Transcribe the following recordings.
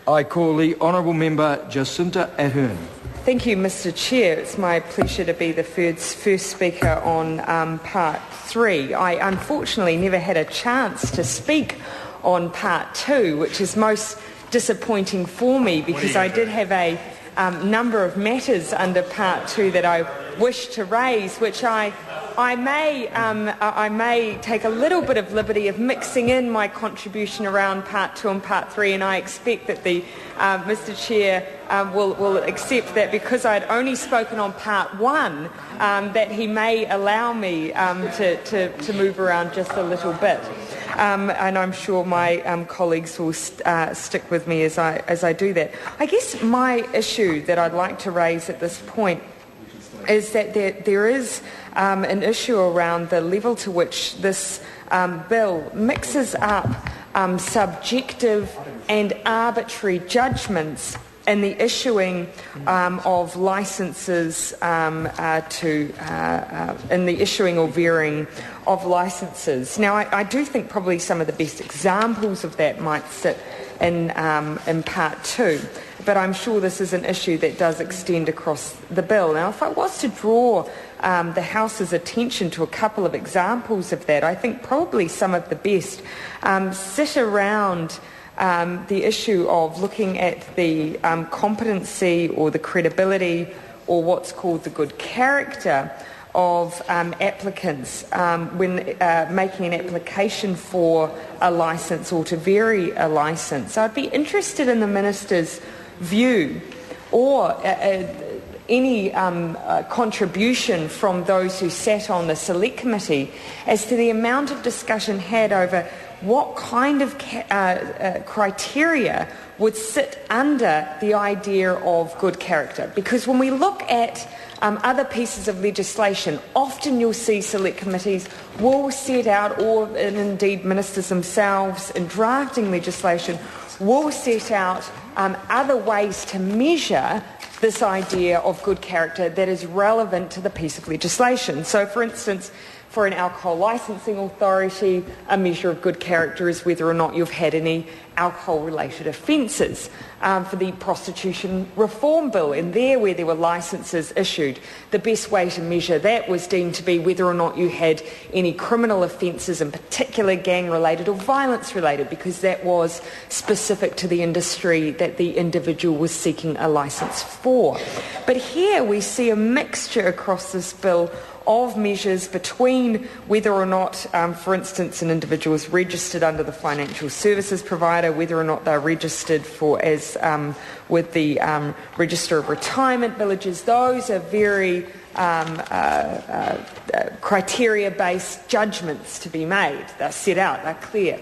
I call the Honourable Member Jacinta Ahern. Thank you, Mr. Chair. It's my pleasure to be the first speaker on Part 3. I unfortunately never had a chance to speak on Part 2, which is most disappointing for me because I did have a number of matters under Part 2 that I wish to raise, which I may take a little bit of liberty of mixing in my contribution around Part 2 and Part 3, and I expect that the Mr. Chair will accept that because I'd only spoken on Part 1, that he may allow me to move around just a little bit. And I'm sure my colleagues will stick with me as I do that. I guess my issue that I'd like to raise at this point is that there is an issue around the level to which this bill mixes up subjective and arbitrary judgments in the issuing of licences in the issuing or varying of licences. Now, I do think probably some of the best examples of that might sit in Part 2, but I'm sure this is an issue that does extend across the bill. Now, if I was to draw the House's attention to a couple of examples of that, I think probably some of the best sit around the issue of looking at the competency or the credibility or what's called the good character of applicants when making an application for a licence or to vary a licence. I'd be interested in the Minister's view or any contribution from those who sat on the Select Committee as to the amount of discussion had over what kind of criteria would sit under the idea of good character. Because when we look at other pieces of legislation, often you'll see Select Committees will set out, and indeed ministers themselves in drafting legislation, will set out other ways to measure this idea of good character that is relevant to the piece of legislation. So, for instance, for an alcohol licensing authority, a measure of good character is whether or not you've had any alcohol-related offences. For the Prostitution Reform Bill, and there where there were licences issued, the best way to measure that was deemed to be whether or not you had any criminal offences, in particular gang-related or violence-related, because that was specific to the industry that the individual was seeking a licence for. But here we see a mixture across this bill of measures between whether or not, for instance, an individual is registered under the financial services provider, whether or not they're registered with the Register of Retirement Villages. Those are very criteria-based judgments to be made. They're set out, they're clear.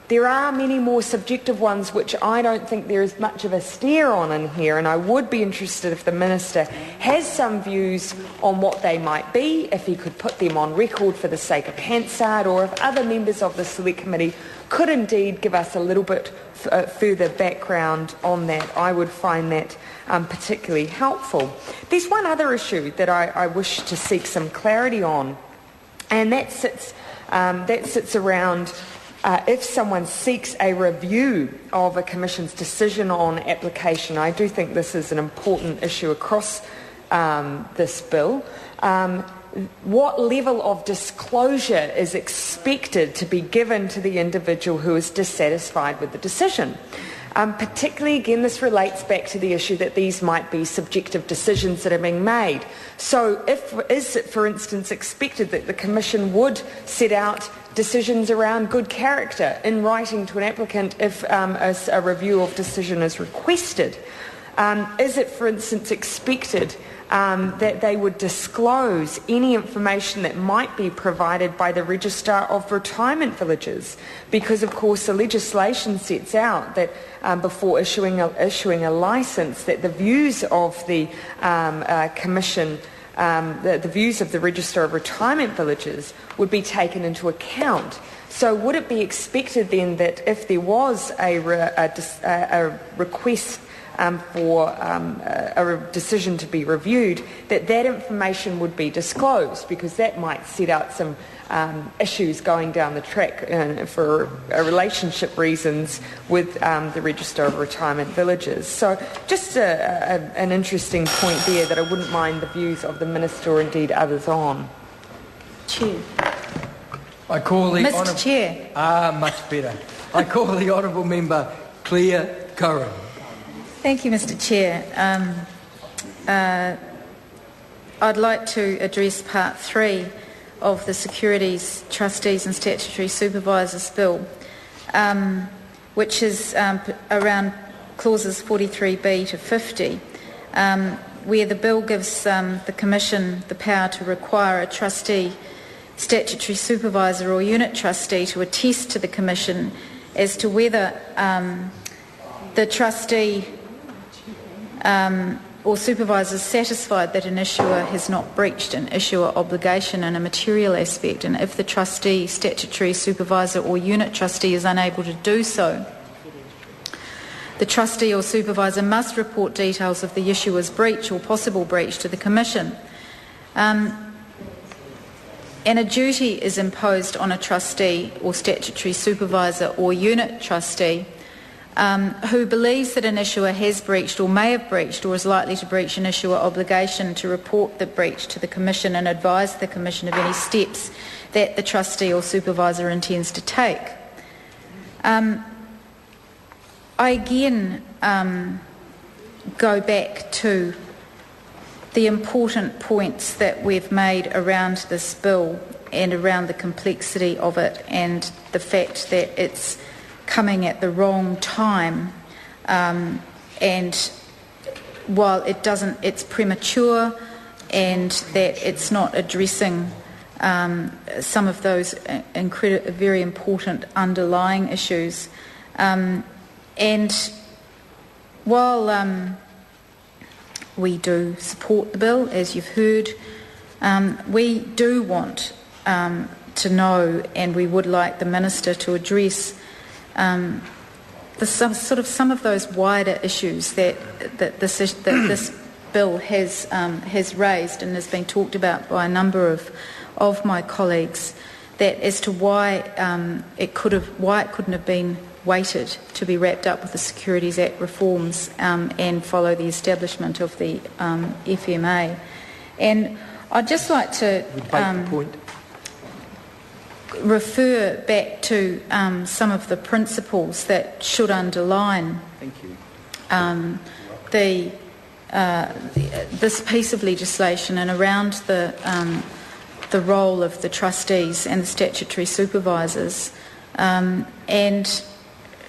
There are many more subjective ones which I don't think there is much of a steer on in here, and I would be interested if the Minister has some views on what they might be, if he could put them on record for the sake of Hansard, or if other members of the Select Committee could indeed give us a little bit further background on that. I would find that particularly helpful. There's one other issue that I wish to seek some clarity on, and that sits around if someone seeks a review of a Commission's decision on application. I do think this is an important issue across this bill. What level of disclosure is expected to be given to the individual who is dissatisfied with the decision? Particularly, again, this relates back to the issue that these might be subjective decisions that are being made. So is it, for instance, expected that the Commission would set out decisions around good character in writing to an applicant if a review of decision is requested? Is it, for instance, expected that they would disclose any information that might be provided by the Registrar of Retirement Villages? Because, of course, the legislation sets out that before issuing a licence, that the views of the Commission, the views of the Registrar of Retirement Villages would be taken into account. So would it be expected then that if there was a request for a decision to be reviewed, that information would be disclosed, because that might set out some issues going down the track for relationship reasons with the Register of Retirement Villages. So just an interesting point there that I wouldn't mind the views of the Minister or indeed others on. Chair. I call the Mr. Chair. Much better. I call the Honourable Member Claire Curran. Thank you, Mr. Chair. I'd like to address Part 3 of the Securities, Trustees and Statutory Supervisors Bill, which is around clauses 43B to 50, where the bill gives the Commission the power to require a trustee, statutory supervisor or unit trustee to attest to the Commission as to whether the trustee or supervisor is satisfied that an issuer has not breached an issuer obligation in a material aspect, and if the trustee, statutory supervisor or unit trustee is unable to do so, the trustee or supervisor must report details of the issuer's breach or possible breach to the Commission. And a duty is imposed on a trustee or statutory supervisor or unit trustee who believes that an issuer has breached or may have breached or is likely to breach an issuer obligation to report the breach to the Commission and advise the Commission of any steps that the trustee or supervisor intends to take. I again go back to the important points that we've made around this bill and around the complexity of it and the fact that it's coming at the wrong time, and while it's premature, and that it's not addressing some of those very important underlying issues. And while we do support the bill, as you've heard, we do want to know, and we would like the Minister to address some of those wider issues that this bill has raised and has been talked about by a number of my colleagues, that as to why it couldn't have been waited to be wrapped up with the Securities Act reforms and follow the establishment of the FMA. And I'd just like to refer back to some of the principles that should underline this piece of legislation and around the role of the trustees and the statutory supervisors. And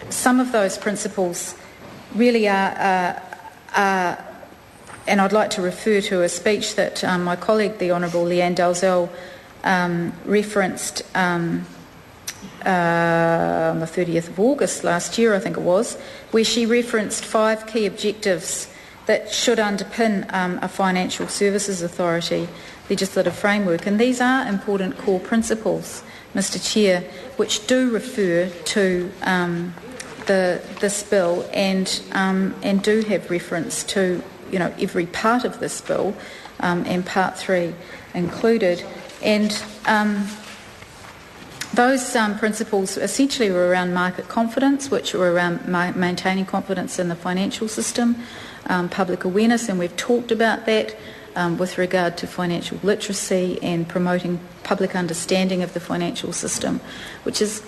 some of those principles really are and I'd like to refer to a speech that my colleague, the Honourable Leanne Dalzell, referenced on the 30th of August last year, I think it was, where she referenced 5 key objectives that should underpin a financial services authority legislative framework. And these are important core principles, Mr. Chair, which do refer to this bill and do have reference to every part of this bill, and Part 3 included. And those principles essentially were around market confidence, which were around maintaining confidence in the financial system, public awareness, and we've talked about that with regard to financial literacy and promoting public understanding of the financial system, which is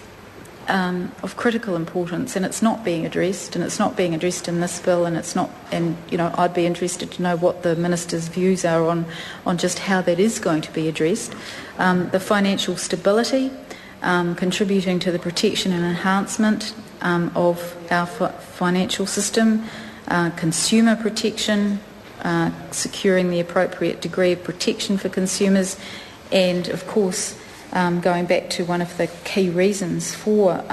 of critical importance, and it's not being addressed, and it's not being addressed in this bill, and it's not. And I'd be interested to know what the Minister's views are on just how that is going to be addressed. The financial stability, contributing to the protection and enhancement of our financial system, consumer protection, securing the appropriate degree of protection for consumers, and of course going back to one of the key reasons for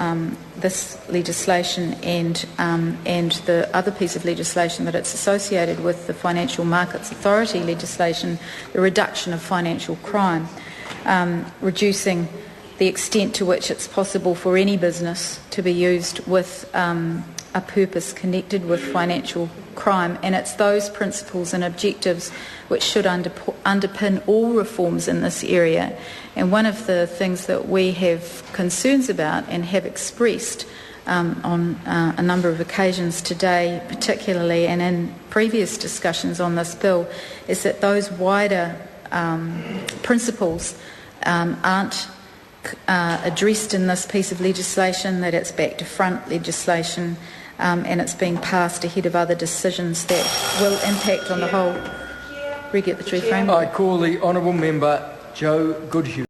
this legislation and the other piece of legislation that it's associated with, the Financial Markets Authority legislation, the reduction of financial crime, reducing the extent to which it's possible for any business to be used with a purpose connected with financial crime, and it's those principles and objectives which should underpin all reforms in this area. And one of the things that we have concerns about and have expressed on a number of occasions today particularly, and in previous discussions on this bill, is that those wider principles aren't addressed in this piece of legislation, that it's back to front legislation, and it's being passed ahead of other decisions that will impact on the whole regulatory framework. I call the honourable member Joe Goodhue.